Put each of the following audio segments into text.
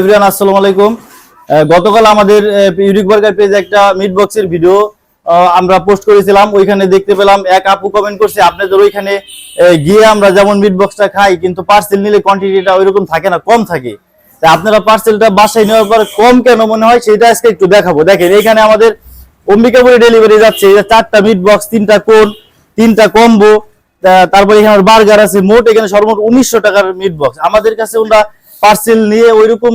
Everyone আসসালামু আলাইকুম। গতকাল আমাদের ইউনিক বার্গার পেজে একটা মিট বক্সের ভিডিও আমরা পোস্ট করেছিলাম। ওইখানে দেখতে পেলাম এক আপু কমেন্ট করছে, আপনাদের ওইখানে গিয়ে আমরা যেমন মিট বক্সটা খাই কিন্তু পার্সেল নিলে কোয়ান্টিটিটা ওইরকম থাকে না, কম থাকে। তাই আপনারা পার্সেলটা বাসায় নেওয়ার পর কম কেন মনে হয় সেটা আজকে একটু দেখাবো। দেখেন এখানে আমাদের অম্বিকাপুরে ডেলিভারি যাচ্ছে, এই যে 4টা মিট বক্স, 3টা কোন, 3টা কম্বো, তারপরে এখানে বার্গার আছে। মোট এখানে সর্বমোট 1900 টাকার মিট বক্স। আমাদের কাছে ওরা পার্সেল নিয়ে ওইরকম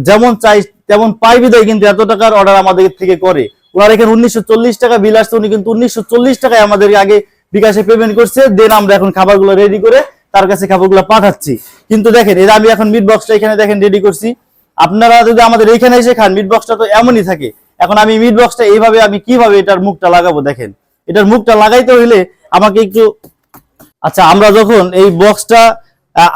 যেমন চাই তেমন পাই বিদায় কিন্তু এত টাকার অর্ডার আমাদের থেকে করে। ওনার এখানে 1940 টাকা বিল আসছে, উনি কিন্তু 1940 টাকায় আমাদের আগে বিকাশে পেমেন্ট করছে। দেন আমরা এখন খাবারগুলো রেডি করে তার কাছে খাবারগুলো পাঠাচ্ছি। কিন্তু দেখেন এই আমি এখন মিট বক্সটা এখানে দেখেন রেডি করছি। আপনারা যদি আমাদের এখানে এসে খান, মিট বক্সটা তো এমনই থাকে। এখন আমি মিট বক্সটা এইভাবে আমি কিভাবে এটার মুখটা লাগাবো, দেখেন এটার মুখটা লাগাইতে হইলে আমাকে একটু, আচ্ছা আমরা যখন এই বক্সটা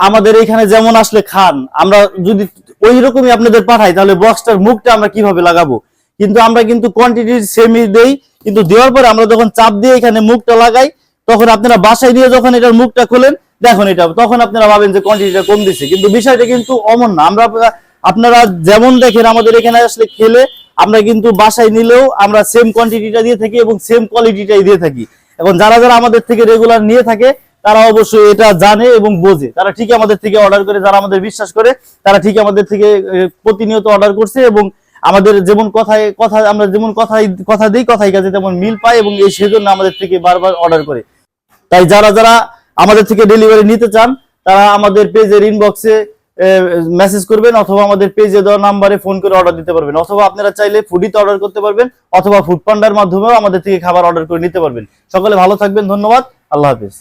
আমাদের এখানে যেমন আসলে খান, আমরা যদি ওই রকমই আপনাদের পাঠাই তাহলে বক্সটার মুখটা আমরা কিভাবে লাগাবো? কিন্তু আমরা কিন্তু কোয়ান্টিটি সেমই দেই, কিন্তু দেওয়ার পরে আমরা যখন চাপ দিয়ে এখানে মুখটা লাগাই তখন আপনারা বাসায় দিয়ে যখন এটার মুখটা খোলেন দেখুন এটা, তখন আপনারা ভাবেন যে কোয়ান্টিটিটা কম দিচ্ছে, কিন্তু বিষয়টা কিন্তু অমন না। আমরা আপনারা যেমন দেখেন আমাদের এখানে আসলে খেলে আমরা কিন্তু বাসায় নিলেও আমরা সেম কোয়ান্টিটিটা দিয়ে থাকি এবং সেম কোয়ালিটিটাই দিয়ে থাকি। এখন যারা যারা আমাদের থেকে রেগুলার নিয়ে থাকে তারা অবশ্যই এটা জানে এবং বোঝে, তারা ঠিক আমাদের থেকে অর্ডার করে, যারা আমাদের বিশ্বাস করে তারা ঠিক আমাদের থেকে প্রতিনিয়ত অর্ডার করছে এবং আমাদের যেমন কথা আমরা যেমন কথা দিই কথাই কাজে তেমন মিল পায় এবং এই সেজন্য আমাদের থেকে বারবার অর্ডার করে। তাই যারা যারা আমাদের থেকে ডেলিভারি নিতে চান তারা আমাদের পেজের ইনবক্সে মেসেজ করবেন অথবা আমাদের পেজে দেওয়া নাম্বারে ফোন করে অর্ডার দিতে পারবেন, অথবা আপনারা চাইলে ফুডিতে অর্ডার করতে পারবেন অথবা ফুড পান্ডার মাধ্যমেও আমাদের থেকে খাবার অর্ডার করে নিতে পারবেন। সকলে ভালো থাকবেন, ধন্যবাদ, আল্লাহ হাফেজ।